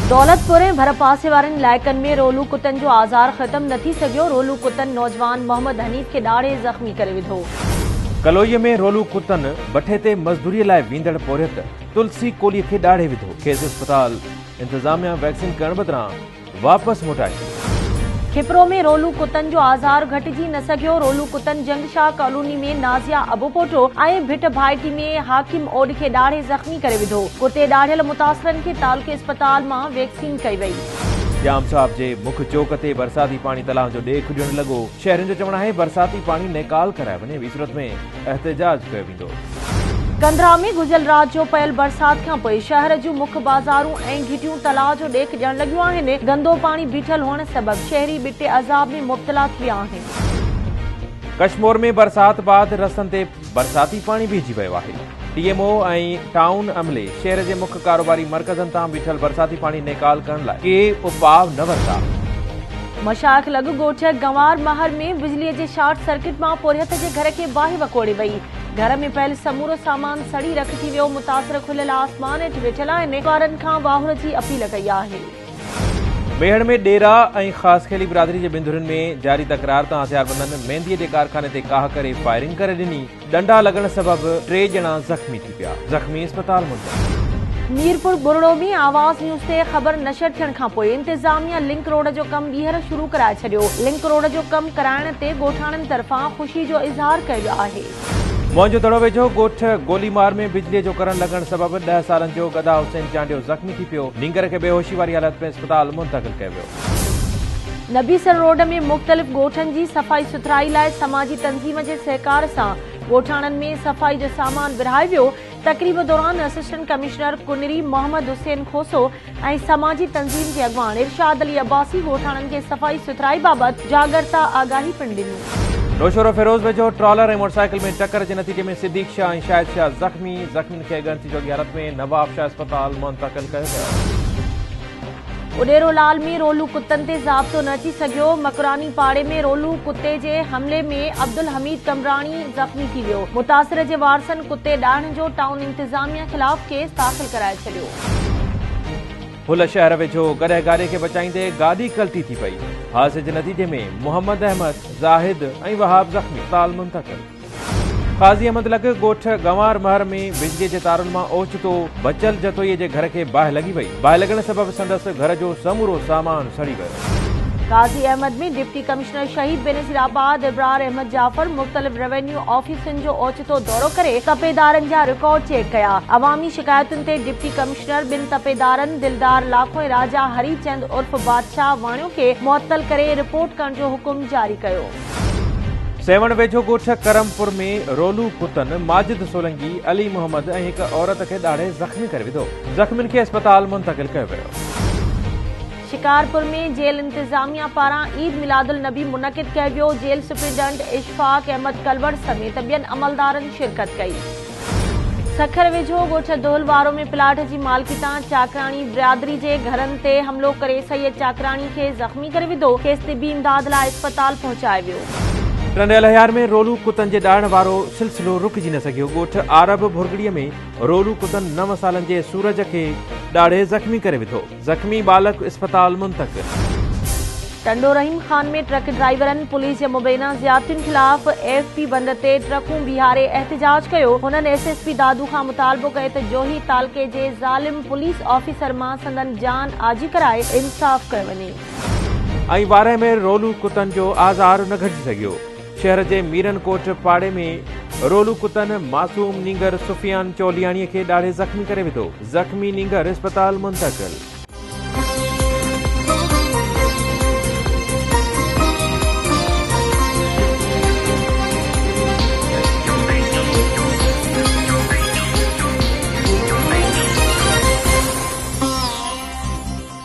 दौलतपुर ऐं भर पासे वारनि इलाइक़नि में रोलू कुतनि जो आज़ार ख़त्म न थी सघियो। रोलू कुतनि नौजवान मोहम्मद हनीफ़ खे ॾाढे ज़ख़्मी करे विधो। कलोईअ में रोलू कुतनि बठे ते मज़दूरीअ लाइ वेंदड़ पोरियत तुलसी कोलीअ खे ॾाढे विधो। खेसि अस्पताल इंतज़ामिया वैक्सीन करण बदिरां वापसि मोटाए छॾियो। खिपरो में रोलू कुतनि जो आज़ार घटिजी न सघियो। रोलू कुतनि जंगशाह कॉलोनी में नाज़िया अबूपोटो ऐं भिट भाइटी में हाकिम ओड खे ॾाढे ज़ख़्मी करे विधो। कुते ॾाढियल मुतासिरनि खे तालुके अस्पताल मां वैक्सीन कई वई। जाम साहब जे मुख चौक ते बरसाती पानी तलाउ जो ॾेख ॾियण लॻो। शहरियुनि जो चवणु आहे बरसाती पानी नेकाल कराए वञे, ॿी सूरत में एहतिजाज कयो वेंदो। कंधरा में गुज़िरियल राति जो पयल बरसात खां पोइ शहर जूं मुख बाज़ारूं ऐं घिटियूं तलाउ जो ॾेख ॾियण लॻियूं आहिनि। गंदो पाणी बीठल हुअण सबबि शहरी बिटे अज़ाब में मुब्तला थी विया आहिनि। कश्मीर में बरसात बाद रस्तनि ते बरसाती पानी बीहजी वियो आहे। टीएमओ ऐं टाउन अमले शहर जे मुख्य कारोबारी मर्कज़नि तां बीठल बरसाती पानी नेकाल करण लाइ के उपाव न वरिता। मशाइख लॻ ॻोठ गंवार महर में बिजलीअ जे शॉर्ट सर्किट मां पोरियत जे घर खे बाहि वकोड़े वई। घर में पयल समूरो सामान सड़ी रखिजी वियो। मुतासिर खुलियल आसमान हेठि वेठल आहिनि। ॿारनि खां वाहुर जी अपील कई आहे। बेहड़ में डेरा ऐं ख़ासि खेली बिरादरी जे बिंदुरनि में जारी तकरार तां हथियारबंदनि मेहंदीअ जे कारखाने ते काह करे फायरिंग करे ॾिनी। डंडा लॻण सबबि 3 ॼणा ज़ख़्मी थी पिया। ज़ख़्मी अस्पताल मुंतक़िल। मीरपुर बुरड़ो में आवाज़ न्यूज़ ते ख़बर नशर थियण खां पोइ इंतज़ामिया लिंक रोड जो कमु ॿीहर शुरू कराए छॾियो। लिंक रोड जो कमु कराइण ते ॻोठाणनि तरफ़ां ख़ुशी जो इज़हार कयो वियो आहे। मुंहिंजो दड़ो वेझो ॻोठ गोलीमार में बिजलीअ जो करंट लॻण सबबि 10 सालनि जो गदा हुसैन चांडियो ज़ख़्मी थी पियो। नींगर खे बेहोशी वारी हालत में अस्पताल मुंतक़िल कयो वियो। नबीसर रोड में मुख़्तलिफ़ ॻोठनि जी सफ़ाई सुथराई लाइ समाजी तंज़ीम जे सहकार सां ॻोठाणनि में सफ़ाई जो सामान विरहायो वियो। तक़रीब दौरान असिस्टेंट कमिश्नर कुनरी मोहम्मद हुसैन खोसो ऐं समाजी तंज़ीम जे अॻवान इरशाद अली अब्बासी ॻोठाणनि खे सफ़ाई सुथराई बाबति जागरता आगाही पिणु ॾिनी। नौशरो फिरोज वेझो ट्रॉलर ऐं मोटरसाइकिल में टक्कर जे नतीजे में सिद्दीक शाह ऐं शाहिद शाह ज़ख़्मियुनि खे गणती जोगी हालत में नवाब शाह अस्पताल मुंतक़िल कयो वियो। उडेरो लाल में रोलू कुतनि ते ज़ाब्तो न अची सघियो। मकरानी पाड़े में रोलू कुते जे हमले में अब्दुल हमीद कमरानी ज़ख़्मी थी वियो। मुतासिर जे वारसनि कुते ॾाढनि जो टाउन इंतज़ामिया ख़िलाफ़ केस दाख़िल कराए छॾियो। फुल शहर वेझो गॾे गाॾे खे बचाईंदे गाॾी कल्टी थी पई। हादसे जे नतीजे में मोहम्मद अहमद, ज़ाहिद ऐं वहाब ज़ख़्मी अस्पताल मुंतक़िल। काज़ी अहमद लॻ ॻोठ गंवार महर में बिजलीअ जे तारुनि मां ओचितो बचल जतोईअ जे घर खे बाहि लॻी वई। बाहि लॻण सबबि संदसि घर जो समूरो सामान सड़ी वियो। काज़ी अहमद में डिप्टी कमिश्नर शहीद बेनज़ीराबाद इब्रार अहमद जाफर मुख़्तलिफ़ रेवेन्यू ऑफिसनि जो ओचितो दौरो करे तपेदारनि जा रिकॉर्ड चेक कया। अवामी शिकायतुनि ते डिप्टी कमिश्नर ॿिनि तपेदारनि दिलदार लाखो ऐं राजा हरीचंद उर्फ बादशाह वाणियो खे मुअत्तल करे रिपोर्ट करण जो हुकुम जारी कयो। सेवण वेझो ॻोठ करमपुर में रोलू कुतनि माजिद सोलंगी, अली मोहम्मद ऐं हिक औरत खे ॾाढे ज़ख़्मी करे विधो। ज़ख़्मियुनि खे अस्पताल मुंतक़िल कयो वियो। शिकारपुर में जेल इंतज़ामिया पारां ईद मिलादुल नबी मुनक़िद कयो वियो। जेल सुप्रीडेंट इशफाक अहमद कलवड़ समेत ॿियनि अमलदारनि शिरकत कई। सखर वेझो ॻोठ दोलवारो में प्लाट जी मालिकी तां चाकराणी बिरादरी जे घरनि ते हमलो करे सैयद चाकराणी खे ज़ख़्मी करे विधो। खेसि तिबी इमदाद लाइ अस्पताल पहुचायो वियो। टंडियल हयार में रोलू कुतनि जे ॾाइण वारो सिलसिलो रुकिजी न सघियो। ॻोठ आरब भुरगड़ीअ में रोलू कुतनि 9 सालनि जे सूरज खे ॾाढे ज़ख़्मी करे विधो। ज़ख़्मी बालक अस्पताल मुंतक़िल। टंडो रहीम खान में ट्रक ड्राइवरनि पुलिस जे मुबैना ज़ियादतियुनि ख़िलाफ़ AFP बंद ते ट्रकूं बीहारे एहतिजाज कयो। हुननि SSP दादू खां मुतालबो कयो त जोही तालके जे ज़ालिम पुलिस ऑफिसर मां संदन जान आजी कराए इंसाफ़ कयो वञे। ऐं 12 में रोलू कुतनि जो आज़ार न घटिजी सघियो। शहर जे मीरनकोट पाड़े में रोलू कुतनि मासूम नींगर सुफियान चौलियाणीअ खे ॾाढे ज़ख़्मी करे विधो। ज़ख़्मी नींगर अस्पताल मुंतक़िल।